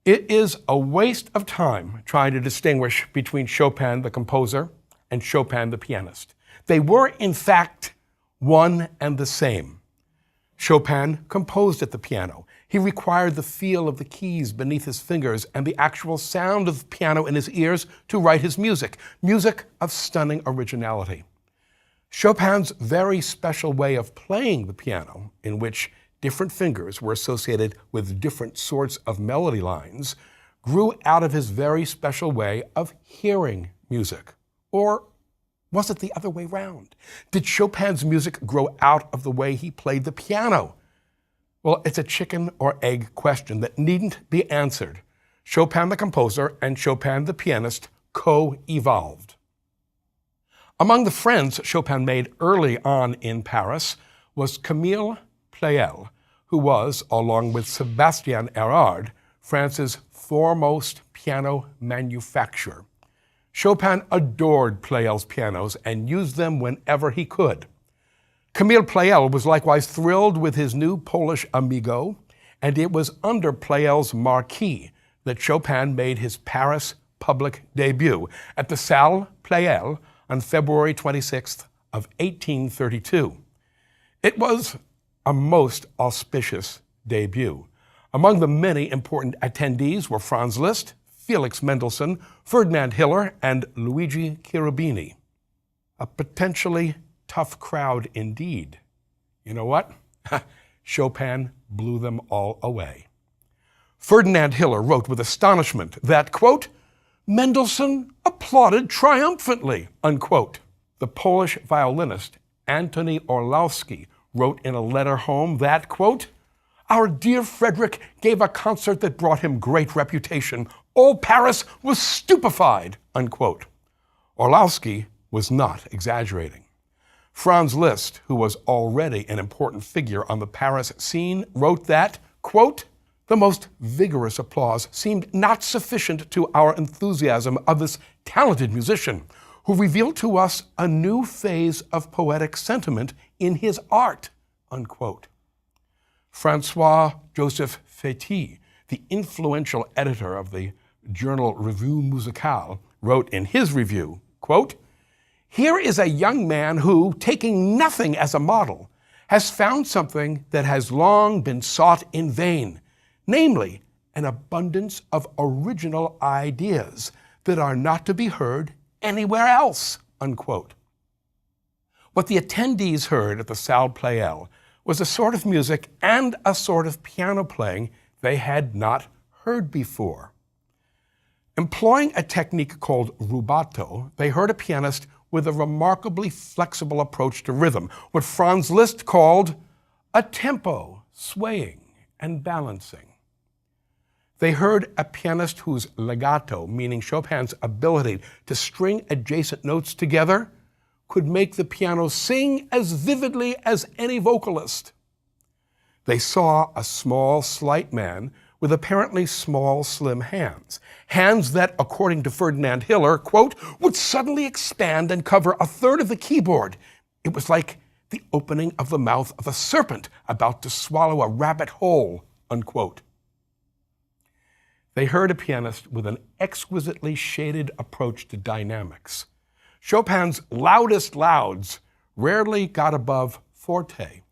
It is a waste of time trying to distinguish between Chopin the composer and Chopin the pianist. They were, in fact, one and the same. Chopin composed at the piano. He required the feel of the keys beneath his fingers and the actual sound of the piano in his ears to write his music, music of stunning originality. Chopin's very special way of playing the piano, in which different fingers were associated with different sorts of melody lines, grew out of his very special way of hearing music. Or was it the other way round? Did Chopin's music grow out of the way he played the piano? Well, it's a chicken or egg question that needn't be answered. Chopin the composer and Chopin the pianist co-evolved. Among the friends Chopin made early on in Paris was Camille Pleyel, who was, along with Sébastien Erard, France's foremost piano manufacturer. Chopin adored Pleyel's pianos and used them whenever he could. Camille Pleyel was likewise thrilled with his new Polish amigo, and it was under Pleyel's marquee that Chopin made his Paris public debut at the Salle Pleyel on February 26th of 1832. It was a most auspicious debut. Among the many important attendees were Franz Liszt, Felix Mendelssohn, Ferdinand Hiller, and Luigi Cherubini. A potentially tough crowd indeed. You know what? Chopin blew them all away. Ferdinand Hiller wrote with astonishment that, quote, Mendelssohn applauded triumphantly, unquote. The Polish violinist Antoni Orlowski wrote in a letter home that, quote, our dear Frederick gave a concert that brought him great reputation. All Paris was stupefied, unquote. Orlowski was not exaggerating. Franz Liszt, who was already an important figure on the Paris scene, wrote that, quote, the most vigorous applause seemed not sufficient to our enthusiasm of this talented musician, who revealed to us a new phase of poetic sentiment in his art, unquote. François-Joseph Fétis, the influential editor of the journal Revue Musicale, wrote in his review, quote, here is a young man who, taking nothing as a model, has found something that has long been sought in vain, namely, an abundance of original ideas that are not to be heard anywhere else, unquote. What the attendees heard at the Salle Pleyel was a sort of music and a sort of piano playing they had not heard before. Employing a technique called rubato, they heard a pianist with a remarkably flexible approach to rhythm, what Franz Liszt called a tempo, swaying and balancing. They heard a pianist whose legato, meaning Chopin's ability to string adjacent notes together, could make the piano sing as vividly as any vocalist. They saw a small, slight man with apparently small, slim hands. Hands that, according to Ferdinand Hiller, quote, would suddenly expand and cover a third of the keyboard. It was like the opening of the mouth of a serpent about to swallow a rabbit whole, unquote. They heard a pianist with an exquisitely shaded approach to dynamics. Chopin's loudest louds rarely got above forte,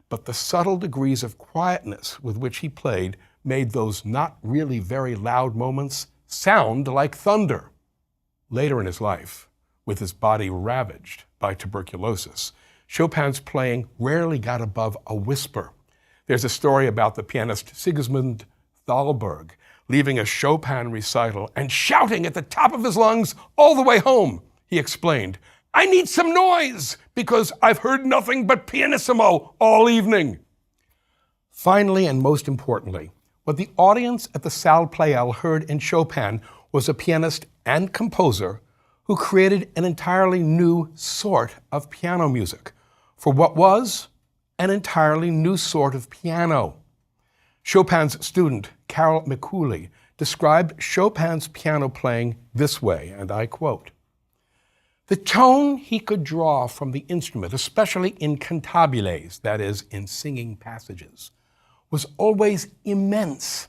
but the subtle degrees of quietness with which he played made those not really very loud moments sound like thunder. Later in his life, with his body ravaged by tuberculosis, Chopin's playing rarely got above a whisper. There's a story about the pianist Sigismund Thalberg leaving a Chopin recital and shouting at the top of his lungs all the way home. He explained, I need some noise because I've heard nothing but pianissimo all evening. Finally, and most importantly, what the audience at the Salle Pleyel heard in Chopin was a pianist and composer who created an entirely new sort of piano music for what was an entirely new sort of piano. Chopin's student, Carol McCulley, described Chopin's piano playing this way, and I quote, the tone he could draw from the instrument, especially in cantabiles, that is, in singing passages, was always immense.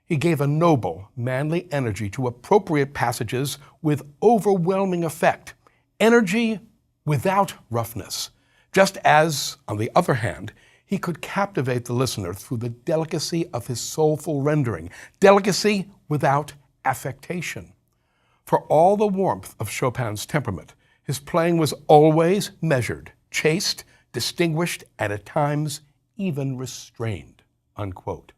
He gave a noble, manly energy to appropriate passages with overwhelming effect, energy without roughness, just as, on the other hand, he could captivate the listener through the delicacy of his soulful rendering, delicacy without affectation. For all the warmth of Chopin's temperament, his playing was always measured, chaste, distinguished, and at times even restrained, unquote.